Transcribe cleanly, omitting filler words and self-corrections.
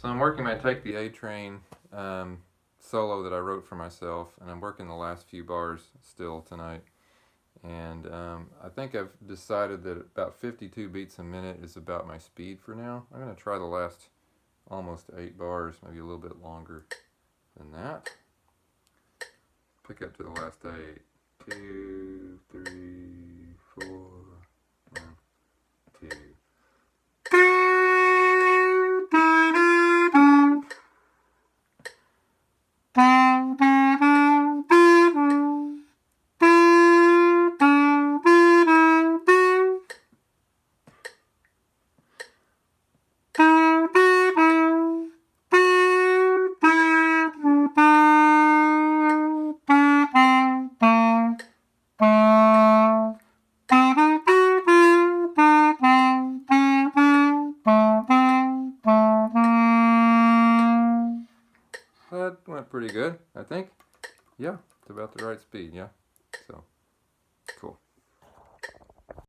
So I'm working my Take the A Train solo that I wrote for myself, and I'm working the last few bars still tonight. And I think I've decided that about 52 beats a minute is about my speed for now. I'm going to try the last almost 8 bars, maybe a little bit longer than that. Pick up to the last 8. 2, 3, 4, 1, 2. That went pretty good, I think. Yeah, it's about the right speed, yeah. So, cool.